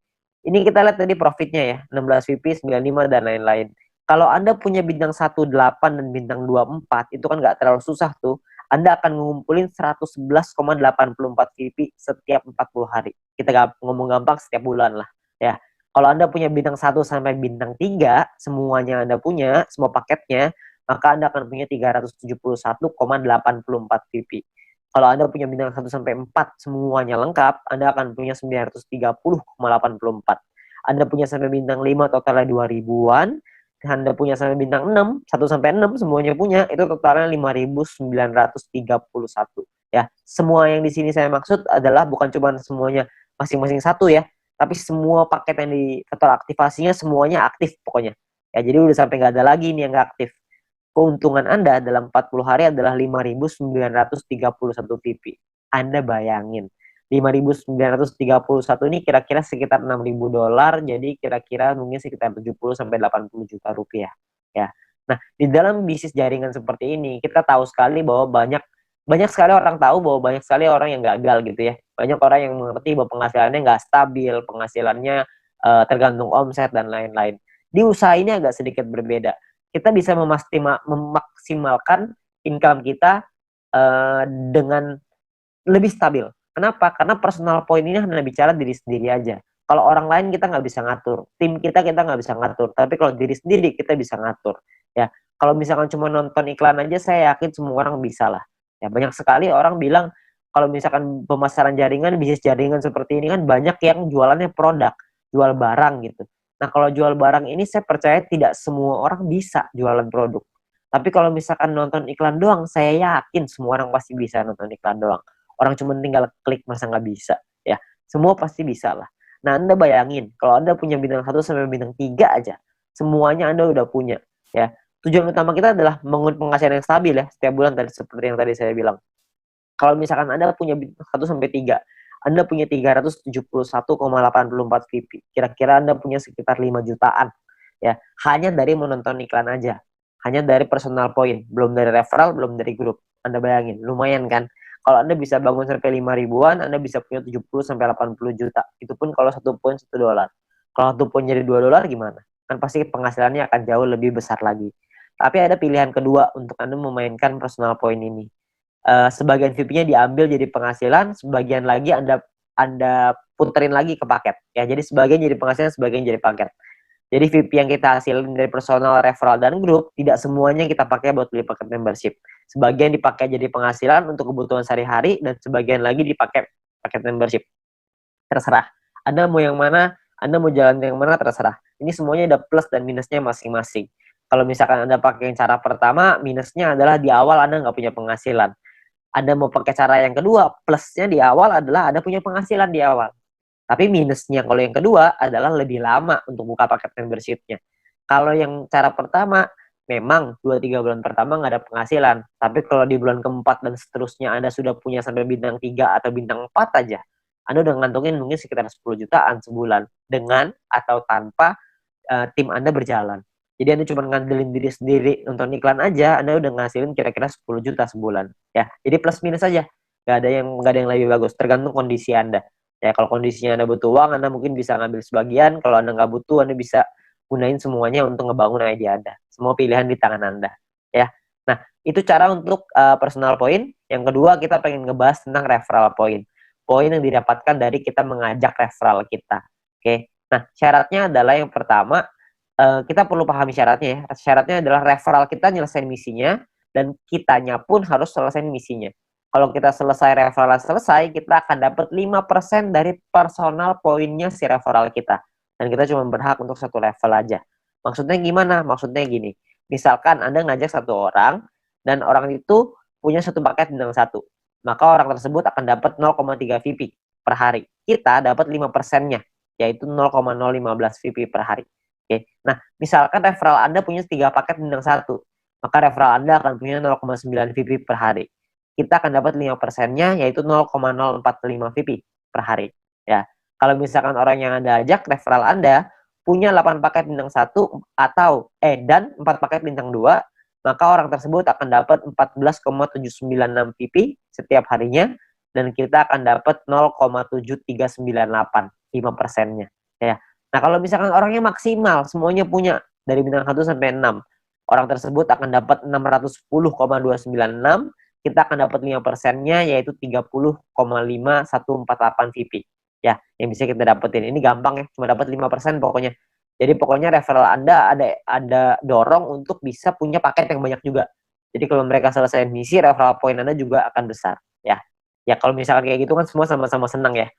Ini kita lihat tadi profitnya ya, 16 VP, 95 dan lain-lain. Kalau Anda punya bintang 18 dan bintang 24, itu kan nggak terlalu susah tuh. Anda akan ngumpulin 111,84 VP setiap 40 hari. Kita ngomong gampang setiap bulan lah. Ya. Kalau Anda punya bintang 1 sampai bintang 3, semuanya Anda punya, semua paketnya, maka Anda akan punya 371,84 VP. Kalau Anda punya bintang 1 sampai 4 semuanya lengkap, Anda akan punya 930,84. Anda punya sampai bintang 5 totalnya 2000-an, Anda punya sampai bintang 6, 1 sampai 6 semuanya punya, itu totalnya 5.931 ya. Semua yang di sini saya maksud adalah bukan cuma semuanya masing-masing satu ya, tapi semua paket yang di total aktivasinya semuanya aktif pokoknya. Ya, jadi udah sampai nggak ada lagi nih yang nggak aktif. Keuntungan Anda dalam 40 hari adalah 5.931 VP. Anda bayangin, 5.931 ini kira-kira sekitar $6.000, jadi kira-kira mungkin sekitar 70 sampai 80 juta rupiah ya. Nah, di dalam bisnis jaringan seperti ini kita tahu sekali bahwa banyak sekali orang tahu bahwa banyak sekali orang yang gagal gitu ya. Banyak orang yang mengerti bahwa penghasilannya nggak stabil, penghasilannya tergantung omset dan lain-lain. Di usaha ini agak sedikit berbeda. Kita bisa memaksimalkan income kita dengan lebih stabil. Kenapa? Karena personal point ini hanya bicara diri sendiri aja. Kalau orang lain kita nggak bisa ngatur, tim kita nggak bisa ngatur. Tapi kalau diri sendiri kita bisa ngatur. Ya, kalau misalkan cuma nonton iklan aja, saya yakin semua orang bisa lah. Ya, banyak sekali orang bilang kalau misalkan pemasaran jaringan, bisnis jaringan seperti ini kan banyak yang jualannya produk, jual barang gitu. Nah, kalau jual barang ini saya percaya tidak semua orang bisa jualan produk. Tapi kalau misalkan nonton iklan doang, saya yakin semua orang pasti bisa nonton iklan doang. Orang cuma tinggal klik, masa nggak bisa ya. Semua pasti bisa lah. Nah, Anda bayangin kalau Anda punya bintang 1 sampai bintang 3 aja, semuanya Anda udah punya ya. Tujuan utama kita adalah membangun penghasilan yang stabil ya setiap bulan, tadi seperti yang tadi saya bilang. Kalau misalkan Anda punya bintang 1 sampai 3, Anda punya 371,84 VP. Kira-kira Anda punya sekitar 5 jutaan ya, hanya dari menonton iklan aja. Hanya dari personal point, belum dari referral, belum dari grup. Anda bayangin, lumayan kan? Kalau Anda bisa bangun sampai 5 ribuan, Anda bisa punya 70 sampai 80 juta. Itu pun kalau satu poin $1. Kalau satu poin jadi $2 gimana? Kan pasti penghasilannya akan jauh lebih besar lagi. Tapi ada pilihan kedua untuk Anda memainkan personal point ini. Sebagian VP-nya diambil jadi penghasilan, sebagian lagi Anda puterin lagi ke paket. Ya, jadi sebagian jadi penghasilan, sebagian jadi paket. Jadi VP yang kita hasilin dari personal, referral, dan grup, tidak semuanya kita pakai buat beli paket membership. Sebagian dipakai jadi penghasilan untuk kebutuhan sehari-hari, dan sebagian lagi dipakai paket membership. Terserah. Anda mau yang mana, Anda mau jalan yang mana terserah. Ini semuanya ada plus dan minusnya masing-masing. Kalau misalkan Anda pakai yang cara pertama, minusnya adalah di awal Anda nggak punya penghasilan. Anda mau pakai cara yang kedua, plusnya di awal adalah Anda punya penghasilan di awal. Tapi minusnya kalau yang kedua adalah lebih lama untuk buka paket membership-nya. Kalau yang cara pertama, memang 2-3 bulan pertama nggak ada penghasilan. Tapi kalau di bulan keempat dan seterusnya Anda sudah punya sampai bintang 3 atau bintang 4 aja, Anda udah ngantongin mungkin sekitar 10 jutaan sebulan dengan atau tanpa tim Anda berjalan. Jadi Anda cuma ngandelin diri sendiri nonton iklan aja, Anda udah ngasilin kira-kira 10 juta sebulan. Ya, jadi plus minus aja. Nggak ada yang lebih bagus, tergantung kondisi Anda. Ya, kalau kondisinya Anda butuh uang, Anda mungkin bisa ngambil sebagian. Kalau Anda nggak butuh, Anda bisa gunain semuanya untuk ngebangun ide Anda. Semua pilihan di tangan Anda. Ya. Nah, itu cara untuk personal point. Yang kedua, kita pengen ngebahas tentang referral point. Poin yang didapatkan dari kita mengajak referral kita. Oke. Nah, syaratnya adalah yang pertama, kita perlu pahami syaratnya ya. Syaratnya adalah referral kita nyelesain misinya, dan kitanya pun harus selesai misinya. Kalau kita selesai referral selesai, kita akan dapat 5% dari personal poinnya si referral kita. Dan kita cuma berhak untuk satu level aja. Maksudnya gimana? Maksudnya gini. Misalkan Anda ngajak satu orang, dan orang itu punya satu paket bintang 1. Maka orang tersebut akan dapat 0,3 VP per hari. Kita dapat 5%-nya, yaitu 0,015 VP per hari. Oke. Nah, misalkan referral Anda punya 3 paket bintang 1, maka referral Anda akan punya 0,9 VP per hari. Kita akan dapat 5%-nya, yaitu 0,045 VP per hari. Ya. Kalau misalkan orang yang Anda ajak, referral Anda punya 8 paket bintang 1 dan 4 paket bintang 2, maka orang tersebut akan dapat 14,796 VP setiap harinya, dan kita akan dapat 0,7398, 5%-nya. Ya. Nah, kalau misalkan orangnya maksimal, semuanya punya dari bintang 1 sampai 6, orang tersebut akan dapat 610,296, kita akan dapat 5%-nya, yaitu 30,5148 VP. Ya, yang bisa kita dapetin. Ini gampang ya, cuma dapat 5% pokoknya. Jadi pokoknya referral Anda ada dorong untuk bisa punya paket yang banyak juga. Jadi kalau mereka selesai misi, referral point Anda juga akan besar. Ya, ya kalau misalkan kayak gitu kan semua sama-sama senang ya.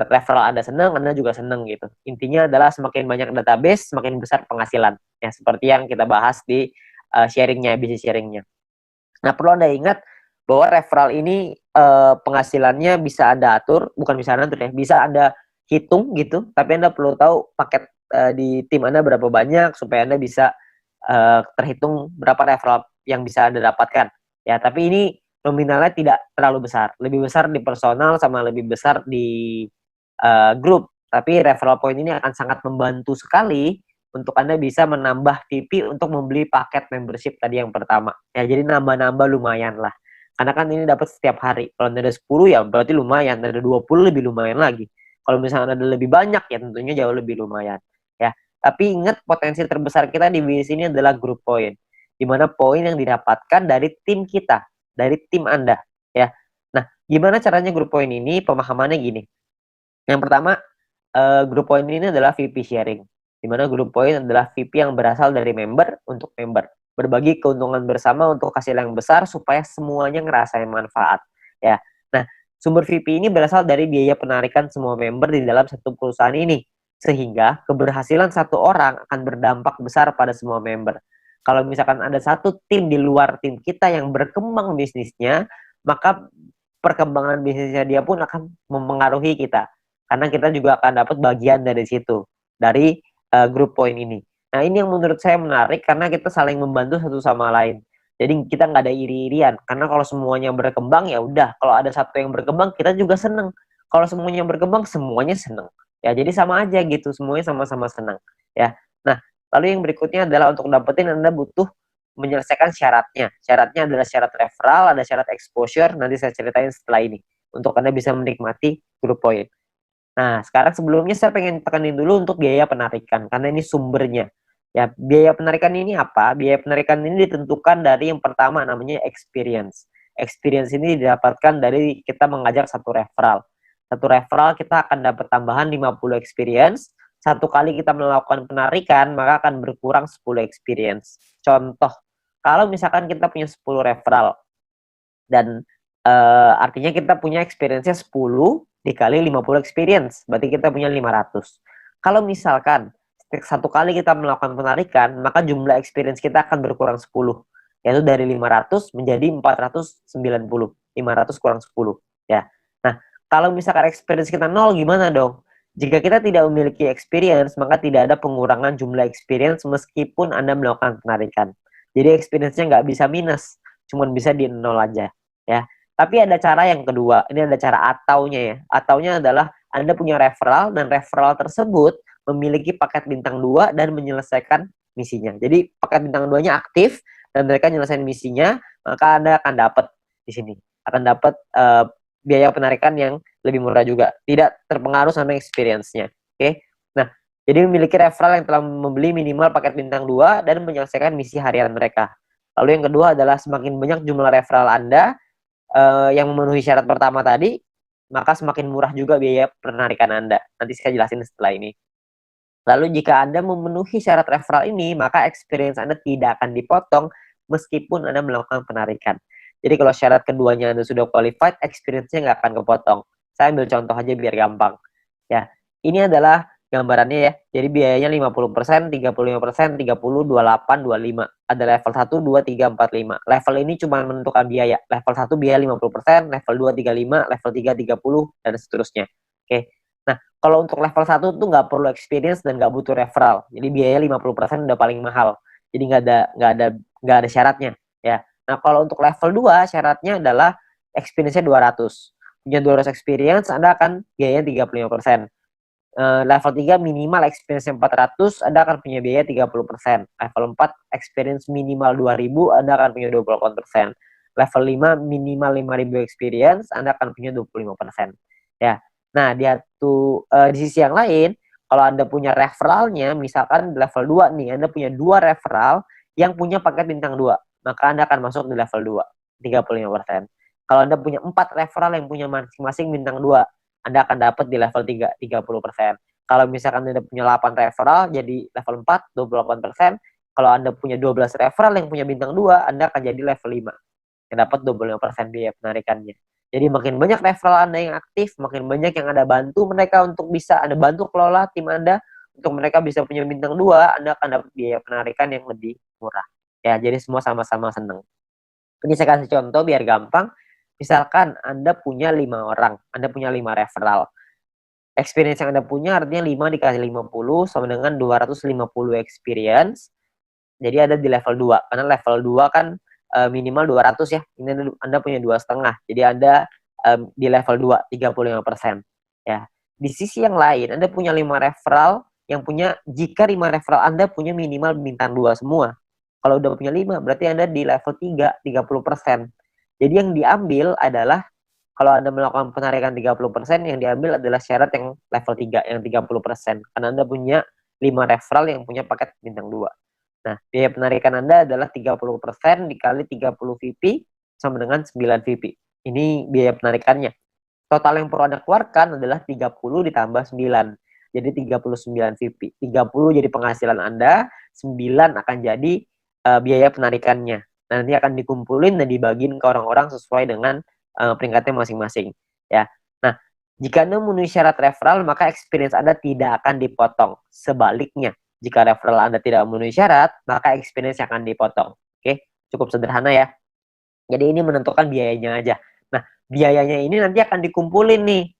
Referral Anda senang, Anda juga senang gitu. Intinya adalah semakin banyak database, semakin besar penghasilan. Ya, seperti yang kita bahas di sharingnya, bisnis sharingnya. Nah, perlu Anda ingat bahwa referral ini penghasilannya bisa Anda atur, bukan bisa Anda atur ya, bisa Anda hitung gitu, tapi Anda perlu tahu paket di tim Anda berapa banyak supaya Anda bisa terhitung berapa referral yang bisa Anda dapatkan. Ya, tapi ini nominalnya tidak terlalu besar. Lebih besar di personal sama lebih besar di grup. Tapi referral point ini akan sangat membantu sekali untuk Anda bisa menambah VP untuk membeli paket membership tadi yang pertama. Ya, jadi nambah-nambah lumayan lah. Karena kan ini dapat setiap hari. Kalau ada 10 ya berarti lumayan. Ada 20 lebih lumayan lagi. Kalau misalnya ada lebih banyak ya tentunya jauh lebih lumayan. Ya, tapi ingat potensi terbesar kita di bisnis ini adalah group point. Di mana poin yang didapatkan dari tim kita, dari tim Anda. Ya. Nah, gimana caranya group point ini? Pemahamannya gini. Yang pertama, group point ini adalah VP sharing, di mana group point adalah VP yang berasal dari member untuk member. Berbagi keuntungan bersama untuk hasil yang besar supaya semuanya ngerasain manfaat. Ya. Nah, sumber VP ini berasal dari biaya penarikan semua member di dalam satu perusahaan ini. Sehingga keberhasilan satu orang akan berdampak besar pada semua member. Kalau misalkan ada satu tim di luar tim kita yang berkembang bisnisnya, maka perkembangan bisnisnya dia pun akan mempengaruhi kita. Karena kita juga akan dapat bagian dari situ, dari group point ini. Nah, ini yang menurut saya menarik karena kita saling membantu satu sama lain. Jadi kita nggak ada iri-irian. Karena kalau semuanya berkembang ya udah. Kalau ada satu yang berkembang kita juga seneng. Kalau semuanya berkembang semuanya seneng. Ya jadi sama aja gitu. Semuanya sama-sama senang. Ya. Nah, lalu yang berikutnya adalah untuk dapetin Anda butuh menyelesaikan syaratnya. Syaratnya adalah syarat referral, ada syarat exposure. Nanti saya ceritain setelah ini. Untuk Anda bisa menikmati group point. Nah, sekarang sebelumnya saya pengen tekanin dulu untuk biaya penarikan, karena ini sumbernya. Ya, biaya penarikan ini apa? Biaya penarikan ini ditentukan dari yang pertama namanya experience. Experience ini didapatkan dari kita mengajak satu referral. Satu referral kita akan dapat tambahan 50 experience. Satu kali kita melakukan penarikan, maka akan berkurang 10 experience. Contoh, kalau misalkan kita punya 10 referral, dan artinya kita punya experience-nya 10 dikali 50 experience, berarti kita punya 500. Kalau misalkan satu kali kita melakukan penarikan, maka jumlah experience kita akan berkurang 10, yaitu dari 500 menjadi 490. 500 kurang 10, ya. Nah, kalau misalkan experience kita 0, gimana dong? Jika kita tidak memiliki experience, maka tidak ada pengurangan jumlah experience meskipun Anda melakukan penarikan. Jadi experience-nya nggak bisa minus, cuma bisa di 0 aja, ya. Tapi ada cara yang kedua, ini ada cara ataunya ya. Ataunya adalah Anda punya referral, dan referral tersebut memiliki paket bintang 2 dan menyelesaikan misinya. Jadi paket bintang 2-nya aktif, dan mereka menyelesaikan misinya, maka Anda akan dapat di sini. Akan dapat biaya penarikan yang lebih murah juga, tidak terpengaruh sama experience-nya. Oke. Nah, jadi memiliki referral yang telah membeli minimal paket bintang 2 dan menyelesaikan misi harian mereka. Lalu yang kedua adalah semakin banyak jumlah referral Anda yang memenuhi syarat pertama tadi, maka semakin murah juga biaya penarikan Anda. Nanti saya jelasin setelah ini. Lalu jika Anda memenuhi syarat referral ini, maka experience Anda tidak akan dipotong meskipun Anda melakukan penarikan. Jadi kalau syarat keduanya Anda sudah qualified, experience-nya nggak akan kepotong. Saya ambil contoh aja biar gampang. Ya, ini adalah gambarannya ya. Jadi biayanya 50%, 35%, 30, 28, 25. Ada level 1, 2, 3, 4, 5. Level ini cuma menentukan biaya. Level 1 biaya 50%, level 2 35, level 3 30, dan seterusnya. Oke. Nah, kalau untuk level 1 tuh nggak perlu experience dan nggak butuh referral. Jadi biaya 50% udah paling mahal. Jadi nggak ada syaratnya ya. Nah, kalau untuk level 2 syaratnya adalah experience-nya 200. Punya 200 experience, Anda akan biayanya 35%. Level 3 minimal experience 400, Anda akan punya biaya 30%. Level 4 experience minimal 2000, Anda akan punya 28%. Level 5 minimal 5000 experience, Anda akan punya 25%. Ya. Nah, di sisi yang lain, kalau Anda punya referralnya, misalkan di level 2 nih, Anda punya 2 referral yang punya paket bintang 2, maka Anda akan masuk di level 2, 35%. Kalau Anda punya 4 referral yang punya masing-masing bintang 2, Anda akan dapat di level 3, 30%. Kalau misalkan Anda punya 8 referral, jadi level 4, 28%. Kalau Anda punya 12 referral yang punya bintang 2, Anda akan jadi level 5, yang dapat 25% biaya penarikannya. Jadi makin banyak referral Anda yang aktif, makin banyak yang Anda bantu mereka untuk bisa Anda bantu kelola tim Anda untuk mereka bisa punya bintang 2, Anda akan dapat biaya penarikan yang lebih murah. Ya, jadi semua sama-sama senang. Ini saya kasih contoh biar gampang. Misalkan Anda punya 5 orang, Anda punya 5 referral. Experience yang Anda punya artinya 5 dikasih 50 sama dengan 250 experience. Jadi ada di level 2. Karena level 2 kan minimal 200 ya. Ini Anda punya 2,5. Jadi Anda di level 2, 35%. Ya. Di sisi yang lain, Anda punya 5 referral yang punya, jika 5 referral Anda punya minimal bintang 2 semua. Kalau udah punya 5, berarti Anda di level 3, 30%. Jadi yang diambil adalah, kalau Anda melakukan penarikan 30%, yang diambil adalah syarat yang level 3, yang 30%. Karena Anda punya 5 referral yang punya paket bintang 2. Nah, biaya penarikan Anda adalah 30% dikali 30 VP sama dengan 9 VP. Ini biaya penarikannya. Total yang perlu Anda keluarkan adalah 30 ditambah 9. Jadi 39 VP. 30 jadi penghasilan Anda, 9 akan jadi biaya penarikannya. Nanti akan dikumpulin dan dibagiin ke orang-orang sesuai dengan peringkatnya masing-masing. Ya. Nah, jika Anda memenuhi syarat referral, maka experience Anda tidak akan dipotong. Sebaliknya, jika referral Anda tidak memenuhi syarat, maka experience akan dipotong. Oke, cukup sederhana ya. Jadi ini menentukan biayanya aja. Nah, biayanya ini nanti akan dikumpulin nih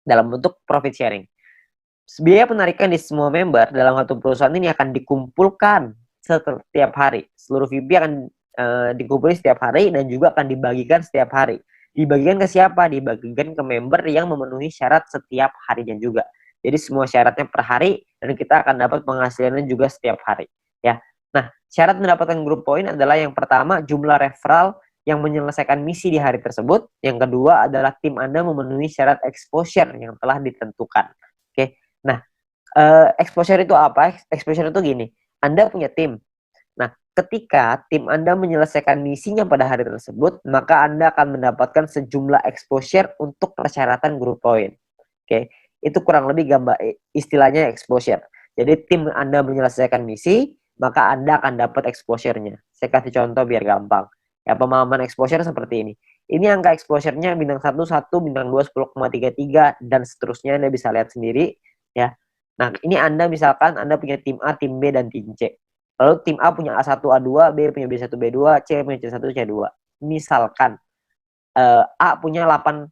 dalam bentuk profit sharing. Biaya penarikan di semua member dalam satu perusahaan ini akan dikumpulkan setiap hari. Seluruh VP akan dikumpulkan setiap hari dan juga akan dibagikan setiap hari. Dibagikan ke siapa? Dibagikan ke member yang memenuhi syarat setiap harinya juga. Jadi semua syaratnya per hari dan kita akan dapat penghasilannya juga setiap hari. Ya. Nah, syarat mendapatkan group point adalah yang pertama jumlah referral yang menyelesaikan misi di hari tersebut. Yang kedua adalah tim Anda memenuhi syarat exposure yang telah ditentukan. Oke. Nah, exposure itu apa? Exposure itu gini, Anda punya tim. Nah, ketika tim Anda menyelesaikan misinya pada hari tersebut, maka Anda akan mendapatkan sejumlah exposure untuk persyaratan group point. Oke, itu kurang lebih gambar istilahnya exposure. Jadi tim Anda menyelesaikan misi, maka Anda akan dapat exposure-nya. Saya kasih contoh biar gampang. Ya, pemahaman exposure seperti ini. Ini angka exposure-nya bintang 1, 1, bintang 2, 10,33, dan seterusnya. Anda bisa lihat sendiri. Ya. Nah, ini Anda misalkan Anda punya tim A, tim B, dan tim C. Lalu tim A punya A1, A2, B punya B1, B2, C punya C1, C2. Misalkan A punya 8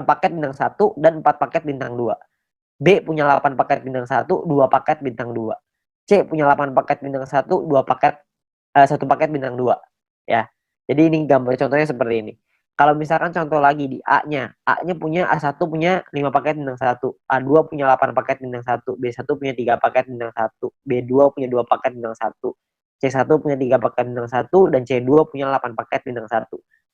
paket bintang 1 dan 4 paket bintang 2. B punya 8 paket bintang 1, 2 paket bintang 2. C punya 8 paket bintang 1, 2 paket 1 paket bintang 2. Ya. Jadi ini gambar contohnya seperti ini. Kalau misalkan contoh lagi di A-nya punya A1 punya 5 paket bintang 1, A2 punya 8 paket bintang 1, B1 punya 3 paket bintang 1, B2 punya 2 paket bintang 1, C1 punya 3 paket bintang 1, dan C2 punya 8 paket bintang 1.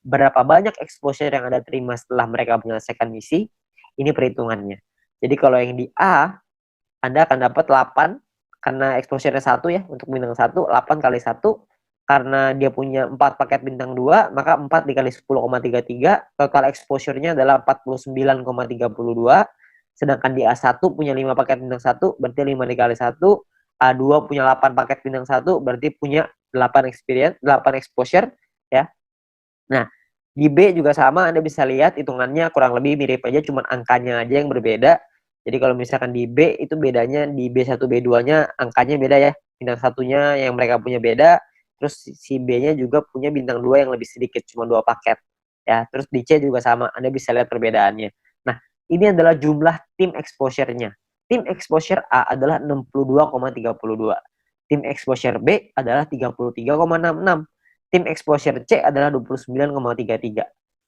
Berapa banyak exposure yang Anda terima setelah mereka menyelesaikan misi? Ini perhitungannya. Jadi kalau yang di A, Anda akan dapat 8 karena exposure-nya 1 ya untuk bintang 1, 8 kali 1 karena dia punya 4 paket bintang 2, maka 4 dikali 10,33, total exposure-nya adalah 49,32. Sedangkan di A1 punya 5 paket bintang 1, berarti 5 dikali 1, A2 punya 8 paket bintang 1, berarti punya 8 exposure ya. Nah, di B juga sama, Anda bisa lihat hitungannya kurang lebih mirip aja, cuma angkanya aja yang berbeda. Jadi kalau misalkan di B itu bedanya di B1, B2-nya angkanya beda ya. Bintang satunya yang mereka punya beda, terus si B-nya juga punya bintang 2 yang lebih sedikit, cuma 2 paket. Ya, terus di C juga sama, Anda bisa lihat perbedaannya. Nah, ini adalah jumlah tim exposure-nya. Tim exposure A adalah 62,32. Tim exposure B adalah 33,66. Tim exposure C adalah 29,33.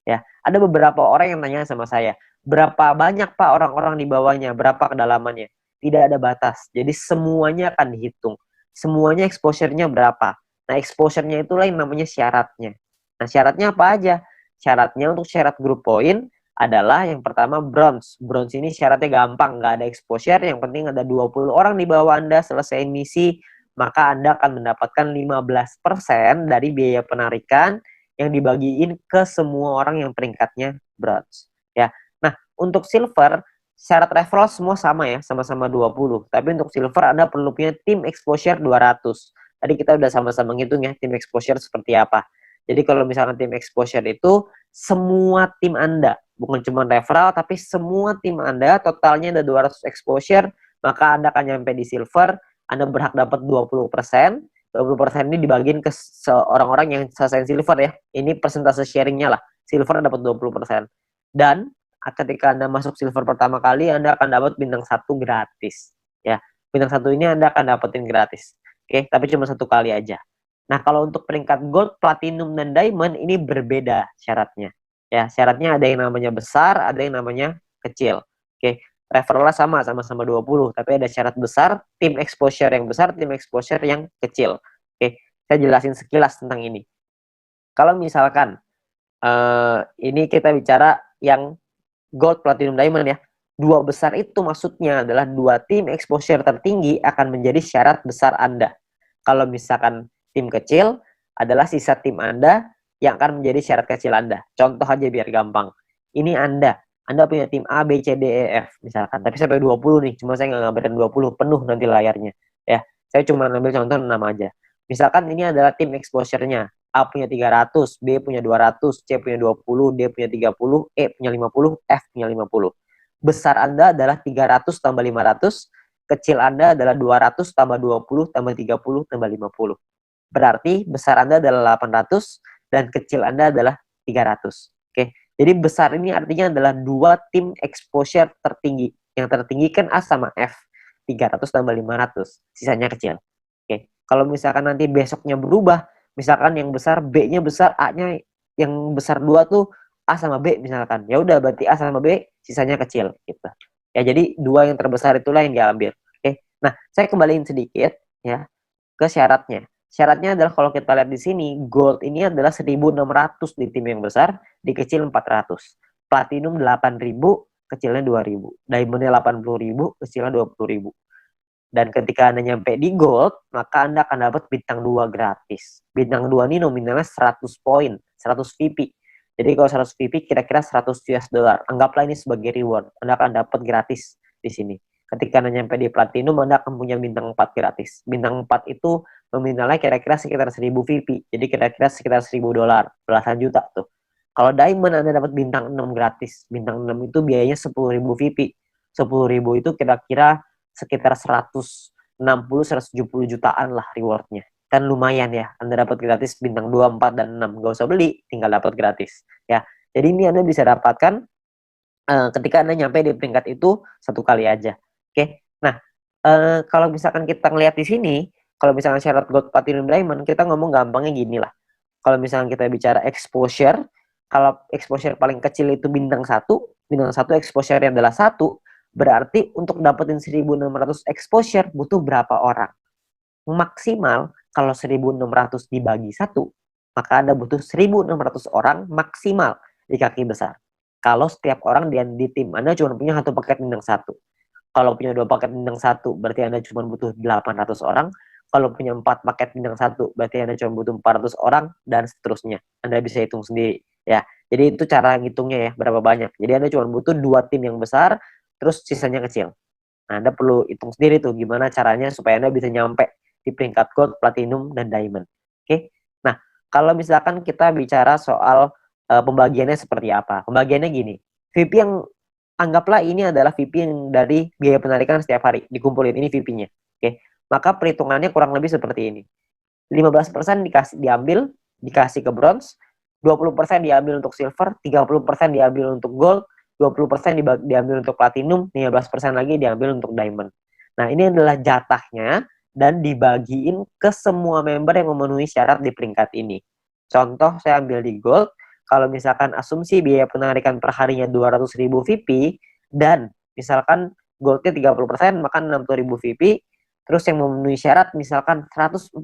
Ya, ada beberapa orang yang nanya sama saya, berapa banyak Pak orang-orang di bawahnya, berapa kedalamannya? Tidak ada batas. Jadi semuanya akan dihitung. Semuanya exposure-nya berapa. Nah, exposure-nya itulah yang namanya syaratnya. Nah, syaratnya apa aja? Syaratnya untuk syarat group point adalah yang pertama bronze. Bronze ini syaratnya gampang, nggak ada exposure, yang penting ada 20 orang di bawah Anda selesai misi, maka Anda akan mendapatkan 15% dari biaya penarikan yang dibagiin ke semua orang yang peringkatnya bronze. Ya. Nah, untuk silver, syarat referral semua sama ya, sama-sama 20. Tapi untuk silver Anda perlu punya tim exposure 200. Tadi kita udah sama-sama ngitung ya, tim exposure seperti apa. Jadi kalau misalkan tim exposure itu semua tim Anda, bukan cuma referral, tapi semua tim Anda totalnya ada 200 exposure, maka Anda akan nyampe di silver. Anda berhak dapat 20%. 20% ini dibagiin ke orang-orang yang selesai silver ya. Ini persentase sharingnya lah. Silver dapat 20%. Dan ketika Anda masuk silver pertama kali, Anda akan dapat bintang 1 gratis. Ya, bintang 1 ini Anda akan dapetin gratis. Oke, tapi cuma 1 kali aja. Nah, kalau untuk peringkat gold, platinum, dan diamond ini berbeda syaratnya. Ya, syaratnya ada yang namanya besar, ada yang namanya kecil. Oke, referralnya sama-sama 20, tapi ada syarat besar, tim exposure yang besar, tim exposure yang kecil. Oke, saya jelasin sekilas tentang ini. Kalau misalkan ini kita bicara yang gold, platinum, diamond ya. 2 besar itu maksudnya adalah 2 tim exposure tertinggi akan menjadi syarat besar Anda. Kalau misalkan tim kecil adalah sisa tim Anda yang akan menjadi syarat kecil Anda. Contoh aja biar gampang. Ini Anda punya tim A, B, C, D, E, F misalkan. Tapi sampai 20 nih, cuma saya nggak ngambilin 20, penuh nanti layarnya. Ya, saya cuma ambil contoh 6 aja. Misalkan ini adalah tim exposure-nya. A punya 300, B punya 200, C punya 20, D punya 30, E punya 50, F punya 50. Besar Anda adalah 300 tambah 500, kecil Anda adalah 200 tambah 20 tambah 30 tambah 50. Berarti besar Anda adalah 800 dan kecil Anda adalah 300. Oke. Jadi besar ini artinya adalah 2 tim exposure tertinggi. Yang tertinggi kan A sama F. 300 tambah 500. Sisanya kecil. Oke. Kalau misalkan nanti besoknya berubah, misalkan yang besar B-nya besar, A-nya yang besar 2 tuh A sama B misalkan. Ya udah berarti A sama B sisanya kecil gitu. Ya jadi 2 yang terbesar itulah yang diambil. Oke. Nah, saya kembaliin sedikit ya ke syaratnya. Syaratnya adalah kalau kita lihat di sini, gold ini adalah 1.600 di tim yang besar, di kecil 400. Platinum 8.000, kecilnya 2.000. Diamondnya 80.000, kecilnya 20.000. Dan ketika Anda nyampe di gold, maka Anda akan dapat bintang 2 gratis. Bintang 2 ini nominalnya 100 poin, 100 VP. Jadi kalau 100 VP kira-kira 100 US dollar. Anggaplah ini sebagai reward. Anda akan dapat gratis di sini. Ketika Anda nyampe di platinum, Anda akan punya bintang 4 gratis. Bintang 4 itu nominalnya kira-kira sekitar 1000 VP. Jadi kira-kira sekitar 1000 dolar, belasan juta tuh. Kalau diamond Anda dapat bintang 6 gratis. Bintang 6 itu biayanya 10.000 VP. 10.000 itu kira-kira sekitar 160-170 jutaan lah rewardnya. Kan lumayan ya, Anda dapat gratis bintang 2, 4, dan 6. Gak usah beli, tinggal dapat gratis. Ya, jadi ini Anda bisa dapatkan ketika Anda nyampe di peringkat itu satu kali aja. Oke, nah kalau misalkan kita ngelihat di sini, kalau misalkan syarat gold, platinum, diamond, kita ngomong gampangnya gini lah. Kalau misalkan kita bicara exposure, kalau exposure paling kecil itu bintang 1, bintang 1 exposure-nya adalah 1, berarti untuk dapetin 1.600 exposure butuh berapa orang? Maksimal kalau 1.600 dibagi 1, maka Anda butuh 1.600 orang maksimal di kaki besar. Kalau setiap orang di tim Anda cuma punya satu paket bintang 1. Kalau punya 2 paket bintang 1, berarti Anda cuma butuh 800 orang. Kalau punya 4 paket bintang 1, berarti Anda cuma butuh 400 orang, dan seterusnya. Anda bisa hitung sendiri. Ya, jadi itu cara ngitungnya ya, berapa banyak. Jadi Anda cuma butuh 2 tim yang besar, terus sisanya kecil. Nah, Anda perlu hitung sendiri tuh gimana caranya supaya Anda bisa nyampe di peringkat gold, platinum, dan diamond. Oke. Nah, kalau misalkan kita bicara soal pembagiannya seperti apa. Pembagiannya gini. VIP yang anggaplah ini adalah VIP yang dari biaya penarikan setiap hari. Dikumpulin, ini VIP-nya. Oke. Maka perhitungannya kurang lebih seperti ini. 15% dikasih ke bronze, 20% diambil untuk silver, 30% diambil untuk gold, 20% diambil untuk platinum, 15% lagi diambil untuk diamond. Nah, ini adalah jatahnya dan dibagiin ke semua member yang memenuhi syarat di peringkat ini. Contoh, saya ambil di gold, kalau misalkan asumsi biaya penarikan per harinya 200.000 VIP, dan misalkan goldnya 30%, maka 60.000 VIP, terus yang memenuhi syarat misalkan 143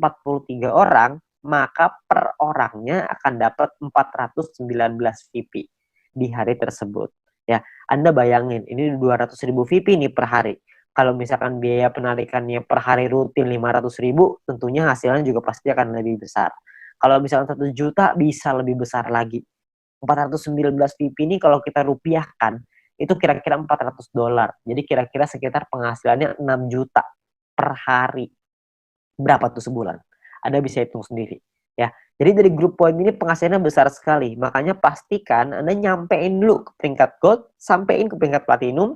orang, maka per orangnya akan dapat 419 VIP di hari tersebut. Ya, Anda bayangin, ini 200.000 VIP nih per hari. Kalau misalkan biaya penarikannya per hari rutin 500.000, tentunya hasilnya juga pasti akan lebih besar. Kalau misalkan 1 juta, bisa lebih besar lagi. 419 VIP ini kalau kita rupiahkan, itu kira-kira $400. Jadi kira-kira sekitar penghasilannya 6 juta per hari. Berapa tuh sebulan? Anda bisa hitung sendiri. Ya, jadi dari grup poin ini penghasilannya besar sekali. Makanya pastikan Anda nyampein dulu ke peringkat gold, sampein ke peringkat platinum,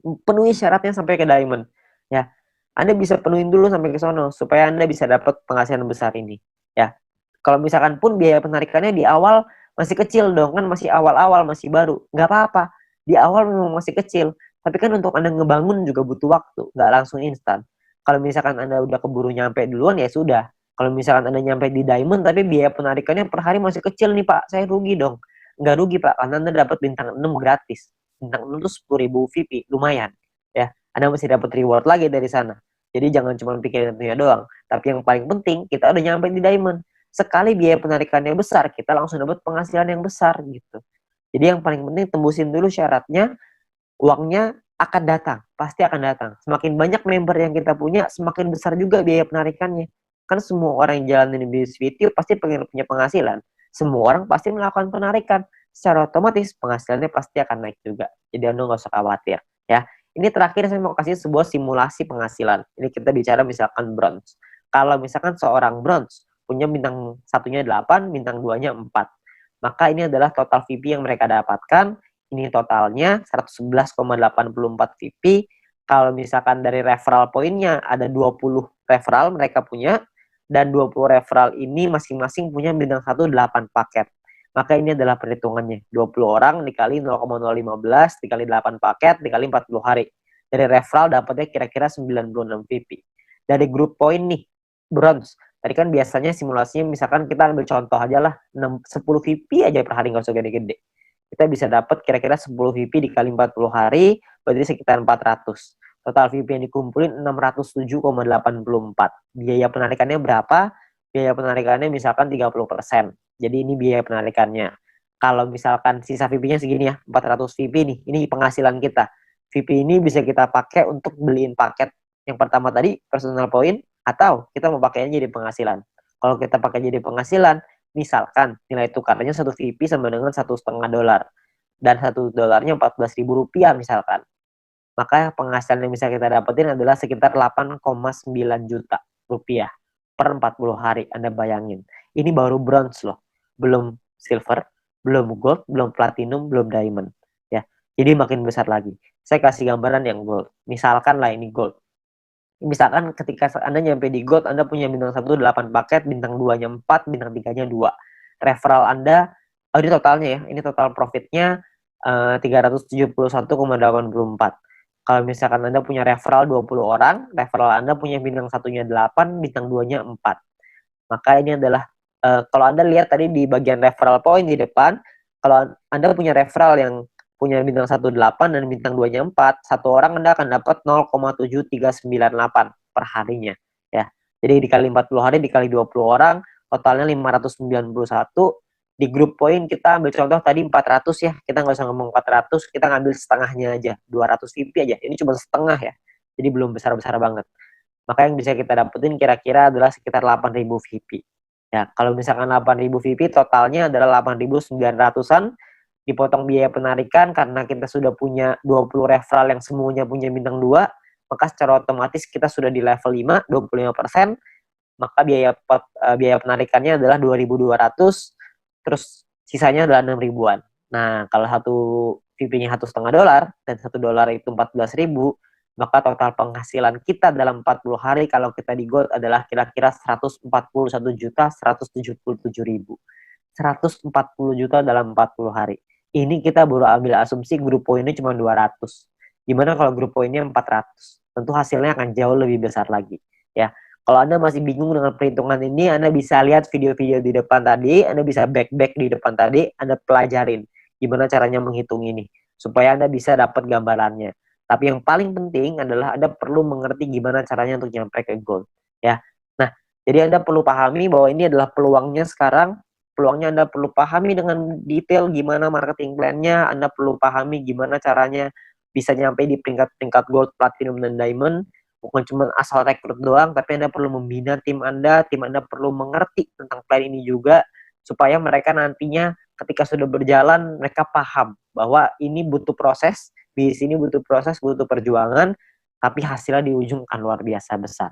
penuhi syaratnya sampai ke diamond. Ya, Anda bisa penuhin dulu sampai ke sono supaya Anda bisa dapat penghasilan besar ini. Ya, kalau misalkan pun biaya penarikannya di awal masih kecil dong, kan masih awal-awal, masih baru. Nggak apa-apa, di awal memang masih kecil. Tapi kan untuk Anda ngebangun juga butuh waktu, nggak langsung instan. Kalau misalkan Anda udah keburu nyampe duluan, ya sudah. Kalau misalkan Anda nyampe di diamond, tapi biaya penarikannya per hari masih kecil nih Pak, saya rugi dong. Nggak rugi Pak, karena Anda dapat bintang 6 gratis. Bintang 6 itu 10.000 VIP, lumayan. Ya, Anda masih dapat reward lagi dari sana. Jadi jangan cuma pikirin tentunya doang. Tapi yang paling penting, kita udah nyampe di diamond. Sekali biaya penarikannya besar, kita langsung dapat penghasilan yang besar gitu. Jadi yang paling penting tembusin dulu syaratnya, uangnya akan datang, pasti akan datang. Semakin banyak member yang kita punya, semakin besar juga biaya penarikannya. Kan semua orang yang jalanin bisnis video pasti pengen punya penghasilan. Semua orang pasti melakukan penarikan. Secara otomatis penghasilannya pasti akan naik juga. Jadi Anda nggak usah khawatir. Ya, ini terakhir saya mau kasih sebuah simulasi penghasilan. Ini kita bicara misalkan bronze. Kalau misalkan seorang bronze punya bintang satunya 8, bintang 2-nya 4. Maka ini adalah total VIP yang mereka dapatkan. Ini totalnya 111,84 VIP. Kalau misalkan dari referral poinnya ada 20 referral mereka punya, dan 20 referral ini masing-masing punya bintang 1 8 paket. Maka ini adalah perhitungannya. 20 orang dikali 0,015 dikali 8 paket dikali 40 hari. Dari referral dapatnya kira-kira 96 VIP. Dari grup poin nih, bronze. Tadi kan biasanya simulasinya misalkan kita ambil contoh aja lah, 10 VIP aja per hari, nggak usah gede-gede. Kita bisa dapat kira-kira 10 VIP dikali 40 hari, berarti sekitar 400. Total VIP yang dikumpulin 607,84. Biaya penarikannya berapa? Biaya penarikannya misalkan 30%. Jadi ini biaya penarikannya. Kalau misalkan sisa VIP-nya segini ya, 400 VIP nih, ini penghasilan kita. VIP ini bisa kita pakai untuk beliin paket yang pertama tadi, personal point, atau kita mau pakainya jadi penghasilan. Kalau kita pakai jadi penghasilan, misalkan nilai tukarnya 1 VIP sama dengan $1,5, dan $1 $14.000 misalkan. Maka penghasilan yang bisa kita dapetin adalah sekitar 8,9 juta rupiah per 40 hari. Anda bayangin. Ini baru bronze loh. Belum silver, belum gold, belum platinum, belum diamond. Ya. Jadi makin besar lagi. saya kasih gambaran yang gold. Misalkan lah ini gold. Misalkan ketika Anda nyampe di gold, Anda punya bintang 1 8 paket, bintang 2-nya 4, bintang 3-nya 2. Referral Anda, ini totalnya ya, ini total profitnya 371,84. Kalau misalkan Anda punya referral 20 orang, referral Anda punya bintang 1-nya 8, bintang 2-nya 4. Maka ini adalah, kalau Anda lihat tadi di bagian referral point di depan, kalau Anda punya referral yang punya bintang 1 8 dan bintang 2-nya 4, satu orang Anda akan dapat 0,7398 per harinya ya. Jadi dikali 40 hari dikali 20 orang totalnya 591. Di grup poin kita ambil contoh tadi 400 ya. Kita nggak usah ngomong 400, kita ngambil setengahnya aja, 200 VP aja. Ini cuma setengah ya. Jadi belum besar-besar banget. Maka yang bisa kita dapetin kira-kira adalah sekitar 8.000 VP. Ya, kalau misalkan 8.000 VP totalnya adalah 8.900-an, dipotong biaya penarikan karena kita sudah punya 20 referral yang semuanya punya bintang 2, maka secara otomatis kita sudah di level 5, 25%, maka biaya penarikannya adalah 2.200, terus sisanya adalah 6 ribuan. Nah, kalau satu VP-nya $1,5 dan $1 itu 14.000, maka total penghasilan kita dalam 40 hari kalau kita di gold adalah kira-kira 141.177.000. 140 juta dalam 40 hari. Ini kita baru ambil asumsi grup poinnya cuma 200. Gimana kalau grup poinnya 400? Tentu hasilnya akan jauh lebih besar lagi. Ya, kalau Anda masih bingung dengan perhitungan ini, Anda bisa lihat video-video di depan tadi, Anda bisa back di depan tadi, Anda pelajarin gimana caranya menghitung ini supaya Anda bisa dapat gambarannya. Tapi yang paling penting adalah Anda perlu mengerti gimana caranya untuk nyampe ke goal, ya. Nah, jadi Anda perlu pahami bahwa ini adalah peluangnya sekarang. Peluangnya Anda perlu pahami dengan detail gimana marketing plan-nya, Anda perlu pahami gimana caranya bisa nyampe di peringkat-peringkat gold, platinum, dan diamond. Bukan cuma asal rekrut doang, tapi Anda perlu membina tim Anda perlu mengerti tentang plan ini juga, supaya mereka nantinya ketika sudah berjalan, mereka paham bahwa ini butuh proses, di sini butuh proses, butuh perjuangan, tapi hasilnya di ujung akan luar biasa besar.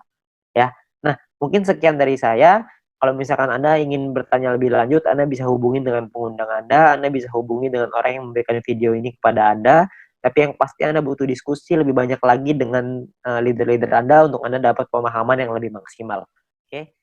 Ya, nah mungkin sekian dari saya. Kalau misalkan Anda ingin bertanya lebih lanjut, Anda bisa hubungi dengan pengundang Anda bisa hubungi dengan orang yang memberikan video ini kepada Anda. Tapi yang pasti Anda butuh diskusi lebih banyak lagi dengan leader-leader Anda untuk Anda dapat pemahaman yang lebih maksimal. Oke.